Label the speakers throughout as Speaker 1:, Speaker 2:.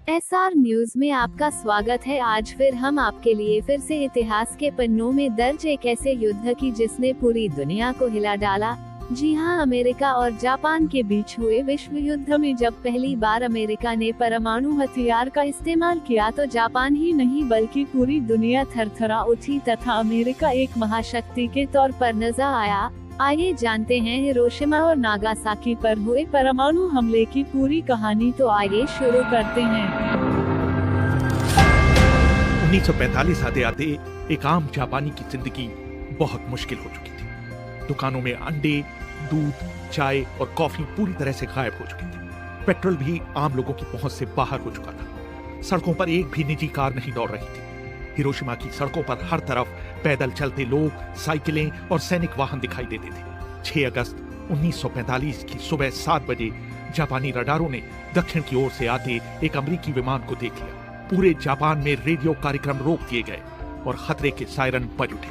Speaker 1: SR news में आपका स्वागत है। आज फिर हम आपके लिए फिर से इतिहास के पन्नों में दर्ज एक ऐसे युद्ध की जिसने पूरी दुनिया को हिला डाला। जी हां, अमेरिका और जापान के बीच हुए विश्व युद्ध में जब पहली बार अमेरिका ने परमाणु हथियार का इस्तेमाल किया तो जापान ही नहीं बल्कि पूरी दुनिया थरथरा उठी तथा अमेरिका एक महाशक्ति के तौर पर नजर आया। आइए जानते हैं हिरोशिमा और नागासाकी पर हुए परमाणु हमले की पूरी कहानी। तो आइए शुरू करते हैं।
Speaker 2: 1945 आते आते एक आम जापानी की जिंदगी बहुत मुश्किल हो चुकी थी। दुकानों में अंडे, दूध, चाय और कॉफी पूरी तरह से गायब हो चुकी थी। पेट्रोल भी आम लोगों की पहुंच से बाहर हो चुका था। सड़कों पर एक भी निजी कार नहीं दौड़ रही थी। हिरोशिमा की सड़कों पर हर तरफ पैदल चलते लोग, साइकिलें और सैनिक वाहन दिखाई देते थे। 6 अगस्त 1945 की सुबह 7 बजे जापानी रडारों ने दक्षिण की ओर से आते एक अमेरिकी विमान को देख लिया। पूरे जापान में रेडियो कार्यक्रम रोक दिए गए और खतरे के सायरन बज उठे।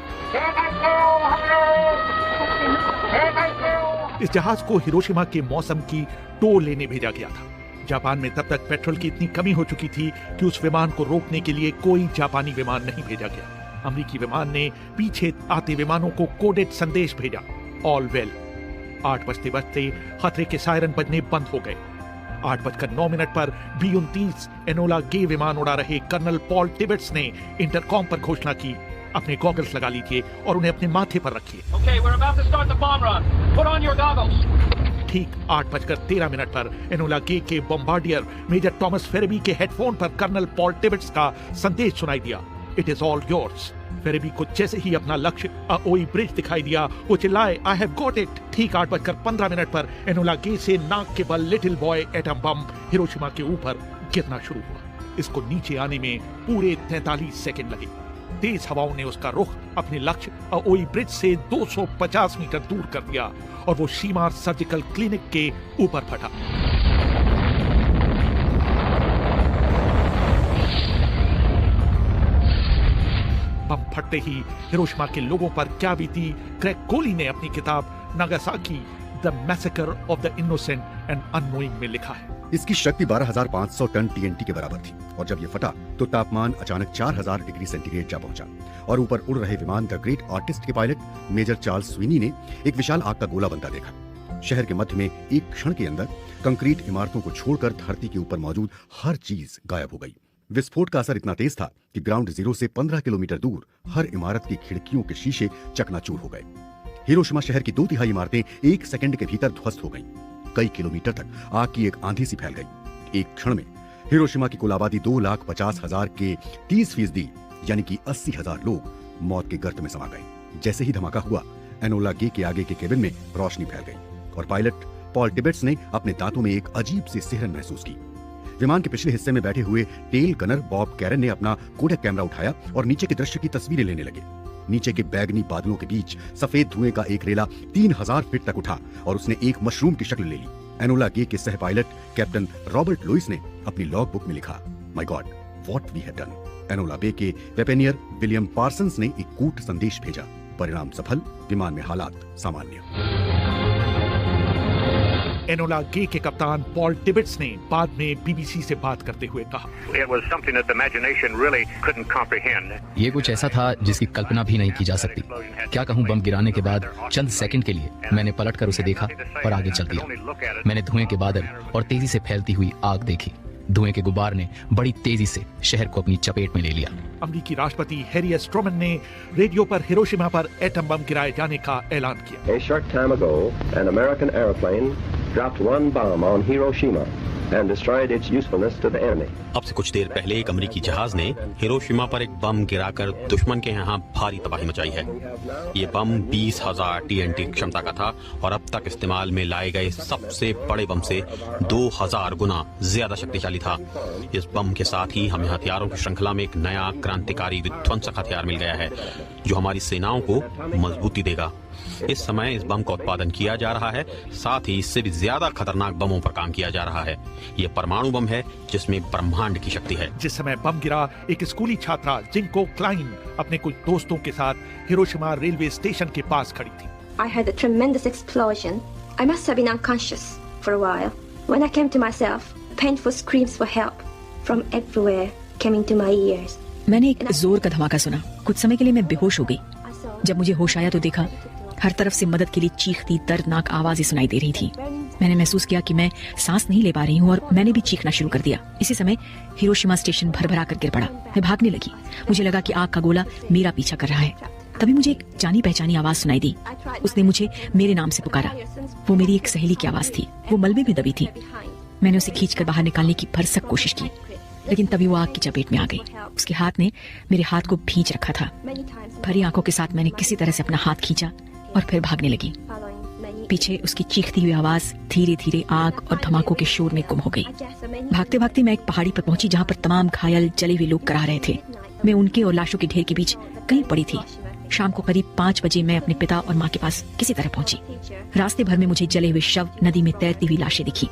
Speaker 2: इस जहाज को हिरोशिमा के मौसम की टो लेने भेजा गया था। जापान में तब तक पेट्रोल की इतनी कमी हो चुकी थी कि उस विमान को रोकने के लिए कोई जापानी विमान नहीं भेजा गया। अमेरिकी विमान ने पीछे आते विमानों को कोडेड संदेश भेजा, ऑल वेल। 8 बजते बजते खतरे के सायरन बजने बंद हो गए। 8:09 पर B-29 एनोला गे विमान उड़ा रहे कर्नल पॉल टिबेट्स ने इंटरकॉम पर घोषणा की, अपने गॉगल्स लगा लीजिए और उन्हें अपने माथे पर रखिए। ठीक 8:13 पर एनोला गे के बॉम्बार्डियर मेजर टॉमस फेरेबी के हेडफोन पर कर्नल पॉल टिबेट्स का संदेश सुनाई दिया, इट इज ऑल योर्स। फेरेबी को जैसे ही अपना लक्ष्य अओई ब्रिज दिखाई दिया, वो चिल्लाए, आई हैव गॉट इट। ठीक 8:15 पर एनोला गे से नाक के बल little boy atom bomb Hiroshima के ऊपर गिरना शुरू हुआ। इसको नीचे आने में पूरे 43 सेकंड लगे। तेज हवाओं ने उसका रुख अपने लक्ष्य अओई ब्रिज से 250 मीटर दूर कर दिया और वो शीमार सर्जिकल क्लिनिक के ऊपर फटा। बम फटते ही हिरोशिमा के लोगों पर क्या बीती, ग्रेग कोली ने अपनी किताब Nagasaki the massacre of the innocent and annoying में लिखा है।
Speaker 3: इसकी शक्ति 12,500 टन TNT के बराबर थी और जब ये फटा तो तापमान अचानक 4,000 डिग्री सेंटीग्रेड जा पहुंचा और ऊपर उड़ रहे विमान द ग्रेट आर्टिस्ट के पायलट मेजर चार्ल्स स्वीनी ने एक विशाल आग का गोला बनता देखा। शहर के मध्य में एक क्षण के अंदर कंक्रीट इमारतों को छोड़कर धरती के ऊपर मौजूद हर चीज गायब हो गई। विस्फोट का असर इतना तेज था कि ग्राउंड जीरो से 15 किलोमीटर दूर हर इमारत की खिड़कियों के शीशे चकनाचूर हो गए। हिरोशिमा शहर की 2/3 इमारतें 1 सेकंड के भीतर ध्वस्त हो गईं। कई किलोमीटर तक आग की एक आंधी सी फैल गई। एक क्षण में हिरोशिमा की कुल आबादी 2,50,000 के 30% यानी कि 80,000 लोग मौत के गर्त में समा गए। जैसे ही धमाका हुआ, एनोला गे के आगे के केबिन में रोशनी फैल गई और पायलट पॉल टिबेट्स ने अपने दांतों में एक अजीब सी सिहरन महसूस की। विमान के पिछले हिस्से में बैठे हुए टेल गनर बॉब कैरन ने अपना कोडेक कैमरा उठाया और नीचे के दृश्य की तस्वीरें लेने लगे। नीचे के बैगनी बादलों के बीच सफेद धुएं का एक रेला 3,000 फीट तक उठा और उसने एक मशरूम की शक्ल ले ली। एनोला गे के सह पायलट कैप्टन रॉबर्ट लुइस ने अपनी लॉग बुक में लिखा, my God what we have done. Enola Gay के वेपेनियर विलियम पार्सन्स ने एक कूट संदेश भेजा, परिणाम सफल, विमान में हालात सामान्य।
Speaker 2: एनोला गे के कप्तान पॉल टिबेट्स ने बाद में BBC से बात करते हुए कहा,
Speaker 4: ये कुछ ऐसा था जिसकी कल्पना भी नहीं की जा सकती। क्या कहूँ, बम गिराने के बाद चंद सेकंड के लिए मैंने पलटकर उसे देखा और आगे चल दिया। मैंने धुएं के बादल और तेजी से फैलती हुई आग देखी। धुएं के गुब्बार ने बड़ी तेजी से शहर को अपनी चपेट में ले लिया।
Speaker 2: अमेरिकी राष्ट्रपति हैरी एस ट्रूमन ने रेडियो पर हिरोशिमा पर एटम बम गिराए जाने का ऐलान किया।
Speaker 5: A short time ago, an American airplane dropped one bomb on Hiroshima and destroyed its usefulness to the enemy.
Speaker 6: अब से कुछ देर पहले एक अमेरिकी जहाज ने हिरोशिमा पर एक बम गिराकर दुश्मन के यहाँ भारी तबाही मचाई है। ये बम 20,000 TNT क्षमता का था और अब तक इस्तेमाल में लाए गए सबसे बड़े बम से 2,000 गुना ज्यादा शक्तिशाली था। इस बम के साथ ही हमें हथियारों की श्रृंखला में एक नया क्रांतिकारी विध्वंसक हथियार मिल गया है जो हमारी सेनाओं को मजबूती देगा। इस समय इस बम का उत्पादन किया जा रहा है, साथ ही इससे भी ज्यादा खतरनाक बमों पर काम किया जा रहा है। ये परमाणु बम है जिसमें ब्रह्मांड की शक्ति है।
Speaker 2: जिस समय बम गिरा, एक स्कूली छात्रा जिंको क्लाइन अपने कुछ दोस्तों के साथ हिरोशिमा रेलवे स्टेशन के पास खड़ी थी।
Speaker 7: I had a tremendous explosion. I must have been unconscious for a while. When I came to myself, painful screams for help. from everywhere came into my ears.
Speaker 8: मैंने एक जोर का धमाका सुना। कुछ समय के लिए मैं बेहोश हो गई।
Speaker 7: I saw
Speaker 8: जब मुझे होश आया तो देखा हर तरफ से मदद के लिए चीखती दर्दनाक आवाजें सुनाई दे रही थी। मैंने महसूस किया कि मैं सांस नहीं ले पा रही हूँ और मैंने भी चीखना शुरू कर दिया। इसी समय हिरोशिमा स्टेशन भर-भरा कर गिर पड़ा। मैं भागने लगी। मुझे लगा कि आग का गोला मेरा पीछा कर रहा है। तभी मुझे एक जानी पहचानी आवाज सुनाई दी। उसने मुझे मेरे नाम से पुकारा। वो मेरी एक सहेली की आवाज थी। वो मलबे में दबी थी। मैंने उसे खींचकर बाहर निकालने की भरसक कोशिश की, लेकिन तभी वो आग की चपेट में आ गई। उसके हाथ ने मेरे हाथ को भींच रखा था। भरी आंखों के साथ मैंने किसी तरह से अपना हाथ खींचा और फिर भागने लगी। पीछे उसकी चीखती हुई आवाज धीरे धीरे आग और धमाकों के शोर में गुम हो गई। भागते भागते मैं एक पहाड़ी पर पहुंची जहां पर तमाम घायल जले हुए लोग करा रहे थे। मैं उनके और लाशों के ढेर के बीच कहीं पड़ी थी। शाम को करीब 5 बजे मैं अपने पिता और माँ के पास किसी तरह पहुंची। रास्ते भर में मुझे जले हुए शव, नदी में तैरती हुई लाशें दिखी।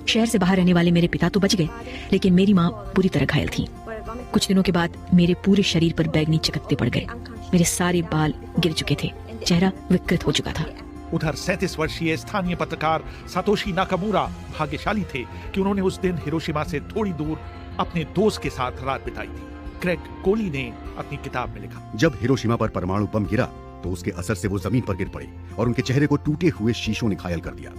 Speaker 8: शहर से बाहर रहने वाले मेरे पिता तो बच गए, लेकिन मेरी माँ पूरी तरह घायल थी। कुछ दिनों के बाद मेरे पूरे शरीर पर बैगनी चकत्ते पड़ गए। मेरे सारे बाल गिर चुके थे। चेहरा विकृत हो चुका था।
Speaker 2: उधर 37 वर्षीय स्थानीय पत्रकार सातोशी नाकामुरा भाग्यशाली थे कि उन्होंने उस दिन हिरोशिमा से थोड़ी दूर अपने दोस्त के साथ रात बिताई थी। क्रेग कोली ने अपनी किताब में लिखा,
Speaker 3: जब हिरोशिमा पर परमाणु बम गिरा तो उसके असर से वो जमीन पर गिर पड़े और उनके चेहरे को टूटे हुए शीशों ने घायल कर दिया।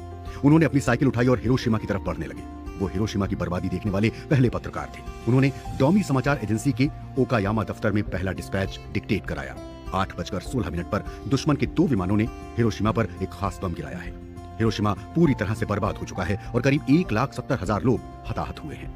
Speaker 3: उन्होंने अपनी साइकिल उठाई और हिरोशिमा की तरफ बढ़ने लगे। वो हिरोशिमा की बर्बादी देखने वाले पहले पत्रकार थे। उन्होंने डोमी समाचार एजेंसी के ओकायामा दफ्तर में पहला डिस्पैच डिक्टेट कराया। 8:16 पर दुश्मन के 2 विमानों ने हिरोशिमा पर एक खास बम गिराया है। हिरोशिमा पूरी तरह से बर्बाद हो चुका है और करीब 1,70,000 लोग हताहत हुए हैं।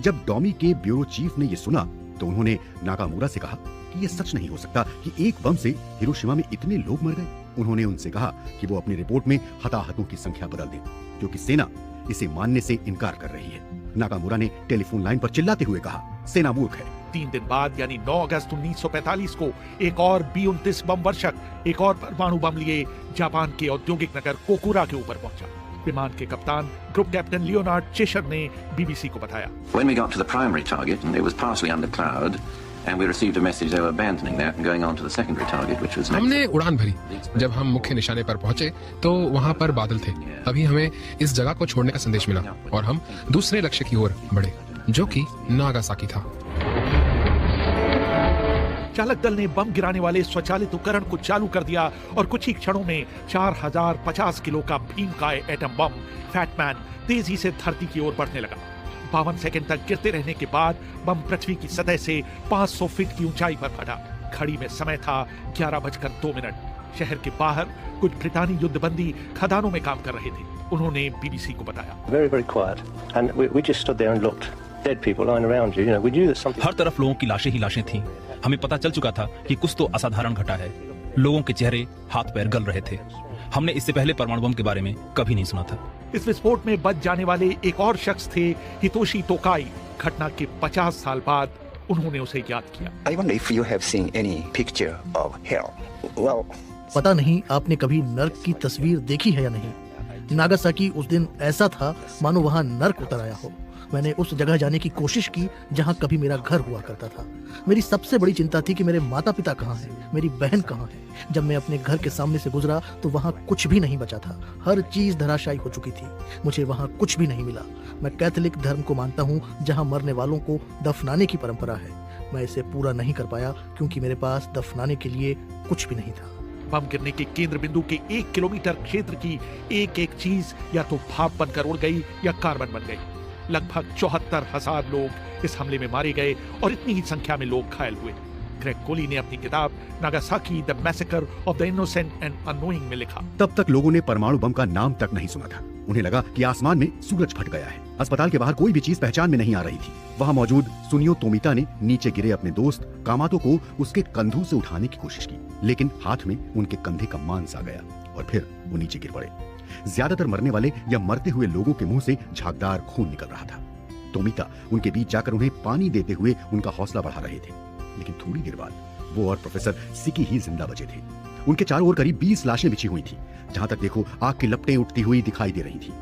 Speaker 3: जब डोमी के ब्यूरो चीफ ने ये सुना तो उन्होंने नाकामुरा से कहा कि ये सच नहीं हो सकता कि एक बम से हिरोशिमा में इतने लोग मर गए। उन्होंने उनसे कहा कि वो अपनी रिपोर्ट में हताहतों की संख्या बदल दें, क्योंकि सेना इसे मानने से इनकार कर रही है। नाकामुरा ने टेलीफोन लाइन पर चिल्लाते हुए कहा, सेना मूर्ख है।
Speaker 2: 3 दिन बाद यानी 9 अगस्त 1945 को एक और B-29 बम वर्षक एक और परमाणु बम लिए जापान के औद्योगिक नगर कोकुरा के ऊपर पहुंचा। विमान के कप्तान ग्रुप कैप्टन लियोनार्ड चेशर ने बीबीसी को बताया,
Speaker 9: When we got to the primary target, and it was partially under cloud, and we received a message they were abandoning that and going on to the secondary target, which was
Speaker 10: हमने उड़ान भरी। जब हम मुख्य निशाने पर पहुंचे तो वहां पर बादल थे। अभी हमें इस जगह को छोड़ने का संदेश मिला और हम दूसरे लक्ष्य की ओर बढ़े, जो कि नागासाकी था।
Speaker 2: चालक दल ने बम गिराने वाले स्वचालित उपकरण को चालू कर दिया और कुछ ही क्षणों में 4050 किलो का भीमकाय एटम बम फैटमैन तेजी से धरती की ओर बढ़ने लगा। 52 सेकंड तक गिरते रहने के बाद बम पृथ्वी की सतह से 500 फीट की ऊंचाई पर फटा। घड़ी में समय था 11:02। शहर के बाहर कुछ ब्रितानी युद्धबंदी खदानों में काम कर रहे थे। उन्होंने बीबीसी को बताया,
Speaker 5: Very, very quiet. And we just stood there and looked. Dead people lying around you. You know, we knew that something...
Speaker 11: हर तरफ लोगों की लाशें ही लाशें थीं। हमें पता चल चुका था कि कुछ तो असाधारण घटा है। लोगों के चेहरे, हाथ पैर गल रहे थे। हमने इससे पहले परमाणु बम के बारे में कभी नहीं सुना था।
Speaker 2: इस विस्फोट में बच जाने वाले एक और शख्स थे हितोशी तोकाई। घटना के 50 साल बाद उन्होंने उसे याद किया।
Speaker 12: I wonder if you have seen any picture of hell. Well,
Speaker 13: पता नहीं आपने कभी नर्क की तस्वीर देखी है या नहीं। नागासाकी उस दिन ऐसा था मानो वहाँ नर्क उतर आया हो। मैंने उस जगह जाने की कोशिश की जहाँ कभी मेरा घर हुआ करता था। मेरी सबसे बड़ी चिंता थी कि मेरे माता पिता कहाँ हैं, मेरी बहन कहाँ है। जब मैं अपने घर के सामने से गुजरा तो वहाँ कुछ भी नहीं बचा था। हर चीज धराशायी हो चुकी थी। मुझे वहाँ कुछ भी नहीं मिला। मैं कैथोलिक धर्म को मानता हूँ जहाँ मरने वालों को दफनाने की परंपरा है। मैं इसे पूरा नहीं कर पाया क्योंकि मेरे पास दफनाने के लिए कुछ भी नहीं था।
Speaker 2: बम गिरने के केंद्र बिंदु के 1 किलोमीटर क्षेत्र की एक एक चीज या तो भाप बनकर उड़ गई या कार्बन बन गई। लगभग 74,000 लोग इस हमले में मारे गए और इतनी ही संख्या में लोग घायल हुए। ग्रेग कोली ने अपनी किताब Nagasaki the massacre of the innocent and annoying में लिखा,
Speaker 3: तब तक लोगों ने परमाणु बम का नाम तक नहीं सुना था। उन्हें लगा कि आसमान में सूरज फट गया है। अस्पताल के बाहर कोई भी चीज पहचान में नहीं आ रही थी। वहाँ मौजूद सुनियो तोमिता ने नीचे गिरे अपने दोस्त कामातो को उसके कंधों से उठाने की कोशिश की, लेकिन हाथ में उनके कंधे का मांस आ गया और फिर वो नीचे गिर पड़े। ज्यादातर मरने वाले या मरते हुए लोगों के मुंह से झागदार खून निकल रहा था। तोमिता उनके बीच जाकर उन्हें पानी देते हुए उनका हौसला बढ़ा रहे थे, लेकिन थोड़ी देर बाद वो और प्रोफेसर सिकी ही जिंदा बचे थे। उनके चारों ओर करीब 20 लाशें बिछी हुई थी। जहां तक देखो आग की लपटें उठती हुई दिखाई दे रही थी।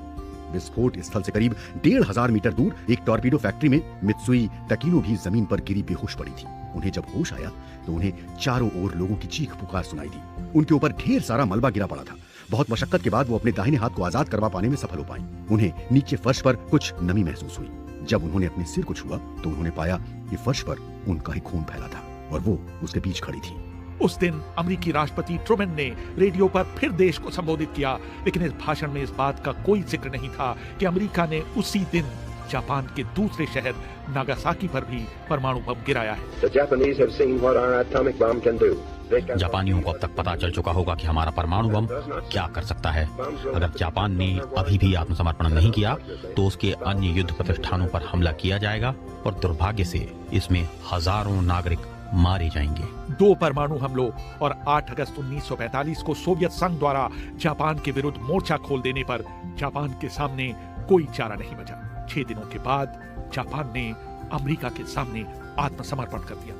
Speaker 3: विस्फोट स्थल से करीब 1,500 मीटर दूर एक टॉर्पीडो फैक्ट्री में मित्सुई तकीनो भी जमीन पर गिरी बेहोश पड़ी थी। उन्हें जब होश आया तो उन्हें चारों ओर लोगों की चीख पुकार सुनाई दी। उनके ऊपर ढेर सारा मलबा गिरा पड़ा था। बहुत मशक्कत के बाद वो अपने दाहिने हाथ को आजाद करवा पाने में सफल हो पाई। उन्हें नीचे फर्श पर कुछ नमी महसूस हुई। जब उन्होंने अपने सिर को छुआ तो उन्होंने पाया कि फर्श पर उनका ही खून फैला था और वो उसके बीच खड़ी थी।
Speaker 2: उस दिन अमेरिकी राष्ट्रपति ट्रूमैन ने रेडियो पर फिर देश को संबोधित किया, लेकिन इस भाषण में इस बात का कोई जिक्र नहीं था कि अमेरिका ने उसी दिन जापान के दूसरे शहर नागासाकी पर भी परमाणु बम गिराया है।
Speaker 6: जापानियों को अब तक पता चल चुका होगा कि हमारा परमाणु बम क्या कर सकता है। अगर जापान ने अभी भी आत्मसमर्पण नहीं किया तो उसके अन्य युद्ध प्रतिष्ठानों पर हमला किया जाएगा और दुर्भाग्य से इसमें हजारों नागरिक मारे जाएंगे।
Speaker 2: 2 परमाणु हमलों और 8 अगस्त 1945 को सोवियत संघ द्वारा जापान के विरुद्ध मोर्चा खोल देने पर जापान के सामने कोई चारा नहीं बचा। 6 दिनों के बाद जापान ने अमेरिका के सामने आत्मसमर्पण कर दिया।